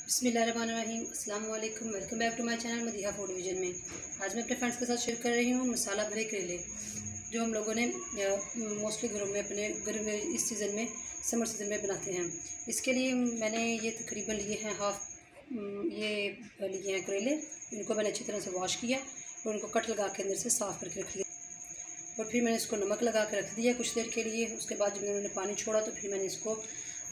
बिस्मिल्लाहिर्रहमानिर्रहीम, अस्सलाम वालेकुम। Welcome back to my channel Madiha food division में। आज मैं अपने फ्रेंड्स के साथ शेयर कर रही हूँ मसाला भरे करेले, जो हम लोगों ने मोस्टली घरों में अपने घर में इस सीज़न में समर सीज़न में बनाते हैं। इसके लिए मैंने ये तकरीबन लिए हैं ये लिए हैं करेले। इनको मैंने अच्छी तरह से वॉश किया और उनको कट लगा के अंदर से साफ़ करके रख लिया और फिर मैंने इसको नमक लगा के रख दिया कुछ देर के लिए। उसके बाद जब उन्होंने पानी छोड़ा तो फिर मैंने इसको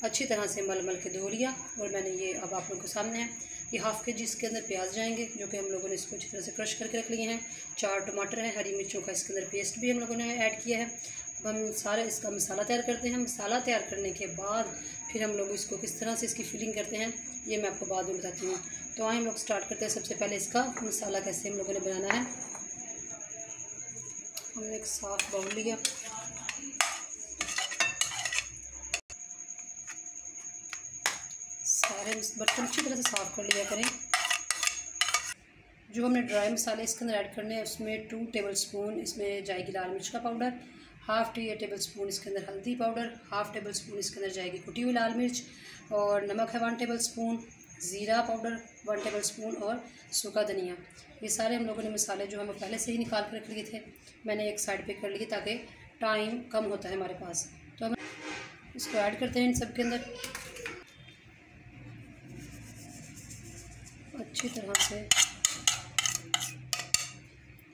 अच्छी तरह से मल के धो लिया और मैंने ये अब आप लोगों के सामने है। ये हाफ़ के जी इसके अंदर प्याज जाएंगे, जो कि हम लोगों ने इसको अच्छी तरह से क्रश करके रख लिए हैं। 4 टमाटर हैं, हरी मिर्चों का इसके अंदर पेस्ट भी हम लोगों ने ऐड किया है। अब हम सारा इसका मसाला तैयार करते हैं। मसाला तैयार करने के बाद फिर हम लोग इसको किस तरह से इसकी फिलिंग करते हैं ये मैं आपको बाद में बताती हूँ। तो आए हम लोग स्टार्ट करते हैं। सबसे पहले इसका मसाला कैसे हम लोगों ने बनाना है। हमने एक साफ़ बाउल लिया, सारे बर्तन अच्छी तरह से साफ़ कर लिया करें। जो हमने ड्राई मसाले इसके अंदर ऐड करने हैं उसमें 2 टेबल स्पून इसमें जाएगी लाल मिर्च का पाउडर, हाफ़ टेबल स्पून इसके अंदर हल्दी पाउडर, हाफ़ टेबल स्पून इसके अंदर जाएगी कुटी हुई लाल मिर्च और नमक है 1 टेबल स्पून, ज़ीरा पाउडर 1 टेबल स्पून और सूखा धनिया। ये सारे हम लोगों ने मसाले जो हमें पहले से ही निकाल कर रख लिए थे, मैंने एक साइड पे कर लिए ताकि टाइम कम होता है हमारे पास। तो हम इसको ऐड करते हैं इन सब के अंदर। अच्छी तरह से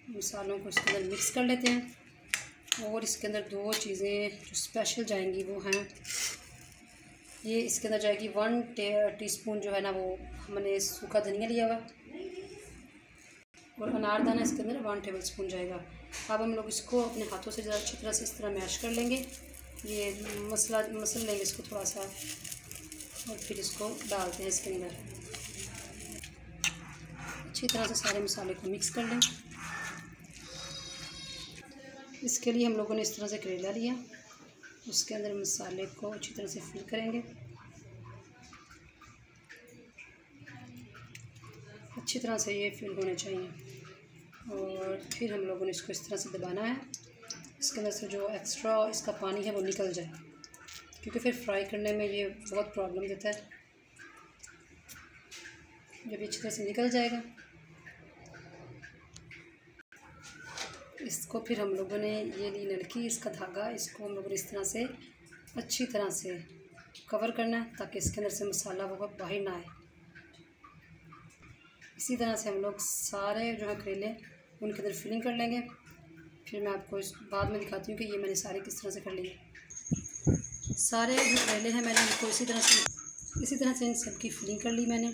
मसालों को इसके अंदर मिक्स कर लेते हैं और इसके अंदर 2 चीज़ें जो स्पेशल जाएंगी वो हैं, ये इसके अंदर जाएगी 1 टीस्पून जो है ना वो हमने सूखा धनिया लिया हुआ और अनारदाना इसके अंदर 1 टेबल स्पून जाएगा। अब हम लोग इसको अपने हाथों से ज़रा अच्छी तरह से इस तरह मैश कर लेंगे। ये मसल लेंगे इसको थोड़ा सा और फिर इसको डालते हैं इसके अंदर। अच्छी तरह से सारे मसाले को मिक्स कर लें। इसके लिए हम लोगों ने इस तरह से करेला लिया, उसके अंदर मसाले को अच्छी तरह से फिल करेंगे। अच्छी तरह से ये फिल होने चाहिए और फिर हम लोगों ने इसको इस तरह से दबाना है। इसके अंदर से जो एक्स्ट्रा इसका पानी है वो निकल जाए, क्योंकि फिर फ्राई करने में ये बहुत प्रॉब्लम देता है। जब अच्छी तरह से निकल जाएगा इसको फिर हम लोगों ने ये ली नलकी, इसका धागा, इसको हम लोगों ने इस तरह से अच्छी तरह से कवर करना है ताकि इसके अंदर से मसाला वो बाहर ना आए। इसी तरह से हम लोग सारे जो है करेले उनके अंदर फिलिंग कर लेंगे। फिर मैं आपको इस बाद में दिखाती हूँ कि ये मैंने सारे किस तरह से कर लिए। सारे जो करेले हैं मैंने इनको इसी तरह से इन सब की फिलिंग कर ली मैंने,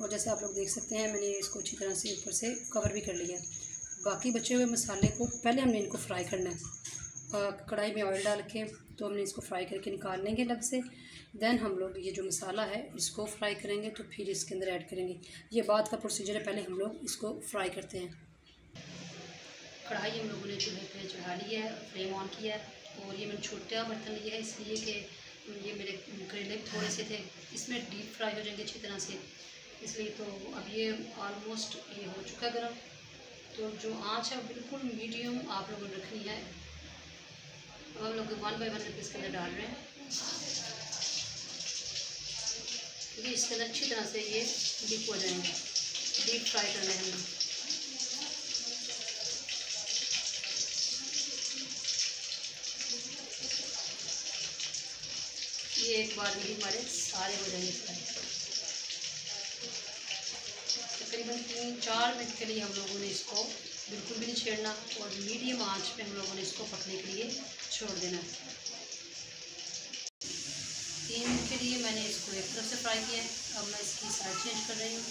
और जैसे आप लोग देख सकते हैं मैंने इसको अच्छी तरह से ऊपर से कवर भी कर लिया। बाकी बचे हुए मसाले को पहले हमने इनको फ्राई करना है कढ़ाई में ऑयल डाल के, तो हमने इसको फ्राई करके निकाल लेंगे अलग से। देन हम लोग ये जो मसाला है इसको फ्राई करेंगे, तो फिर इसके अंदर ऐड करेंगे। ये बाद का प्रोसीजर है, पहले हम लोग इसको फ्राई करते हैं। कढ़ाई हम लोगों ने चूल्हे पे चढ़ा ली है, फ्लेम ऑन किया है और ये मैंने छोटा बर्तन लिया है इसलिए कि ये मेरे करेले थोड़े से थे, इसमें डीप फ्राई हो जाएंगे अच्छी तरह से, इसलिए। तो अब ये ऑलमोस्ट ये हो चुका गर्म, तो जो आँच है बिल्कुल मीडियम आप लोगों ने रखनी है। अब हम लोग 1 बाय 1 इसके अंदर डाल रहे हैं, क्योंकि इसके अंदर अच्छी तरह से ये डीप हो जाएंगे। डीप फ्राई करना है हमें। ये एक बार में ही हमारे सारे हो जाएंगे फ्राई। तकरीबन 3-4 मिनट के लिए हम लोगों ने इसको बिल्कुल भी नहीं छेड़ना और मीडियम आंच पे हम लोगों ने इसको पकने के लिए छोड़ देना है। 3 मिनट के लिए मैंने इसको एक तरफ से फ्राई किया है। अब मैं इसकी साइड चेंज कर रही हूँ।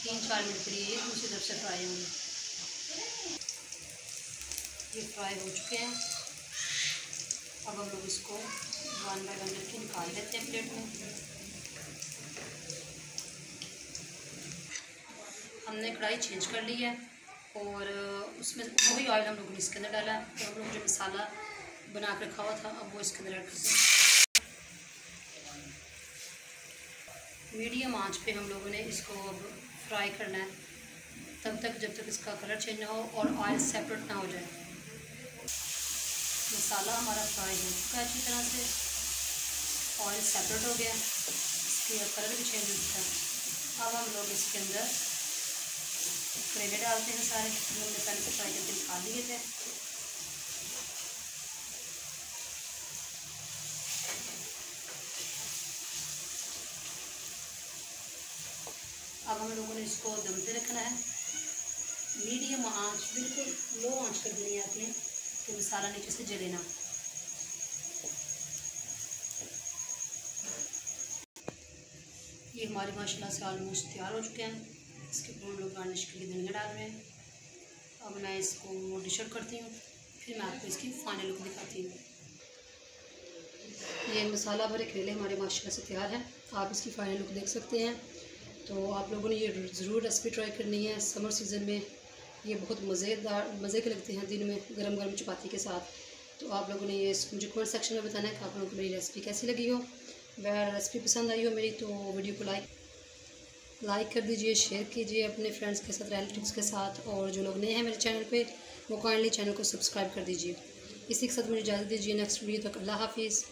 3-4 मिनट के लिए ये दूसरी तरफ से फ्राई होंगे। ये फ्राई हो चुके हैं। अब हम लोग इसको 1 बाय 1 करके निकाल लेते हैं प्लेट में। हमने कढ़ाई चेंज कर ली है और उसमें वही ऑयल हम लोगों ने इसके अंदर डाला है और हम लोग जो मसाला बना कर रखा हुआ था अब वो इसके अंदर ऐड करते हैं। मीडियम आंच पे हम लोगों ने इसको अब फ्राई करना है तब तक जब तक इसका कलर चेंज ना हो और ऑयल सेपरेट ना हो जाए। मसाला हमारा फ्राई हो चुका है अच्छी तरह से, ऑयल सेपरेट हो गया, इसका कलर भी चेंज हो चुका है। अब हम लोग इसके अंदर करेले डालते हैं सारे, जो हमने पहले से फ्राई करके निकाल लिए थे। अब हम लोगों ने इसको दम पे रखना है, मीडियम आंच, बिल्कुल लो आंच कर देनी है आपने कि मसाला नीचे से जले ना। ये हमारे माशाल्लाह से ऑलमोस्ट तैयार हो चुके हैं। इसके ऊपर हम लोग गार्निश के लिए धनिया डाल रहे हैं। अब मैं इसको डिश आउट करती हूँ, फिर मैं आपको इसकी फाइनल लुक दिखाती हूँ। ये मसाला भरे करेले हमारे माशाल्लाह से तैयार हैं। आप इसकी फाइनल लुक देख सकते हैं। तो आप लोगों ने ये ज़रूर रेसिपी ट्राई करनी है। समर सीज़न में ये बहुत मज़े के लगते हैं, दिन में गरम गरम चपाती के साथ। तो आप लोगों ने ये मुझे कमेंट सेक्शन में बताना है कि आप लोगों को मेरी रेसिपी कैसी लगी हो। अगर रेसिपी पसंद आई हो मेरी तो वीडियो को लाइक कर दीजिए, शेयर कीजिए अपने फ्रेंड्स के साथ, रिलेटिव्स के साथ। और जो लोग नए हैं मेरे चैनल पे वो काइंडली चैनल को सब्सक्राइब कर दीजिए। इसी के साथ मुझे इजाज़त दीजिए। नेक्स्ट वीडियो तक अल्लाह हाफिज़।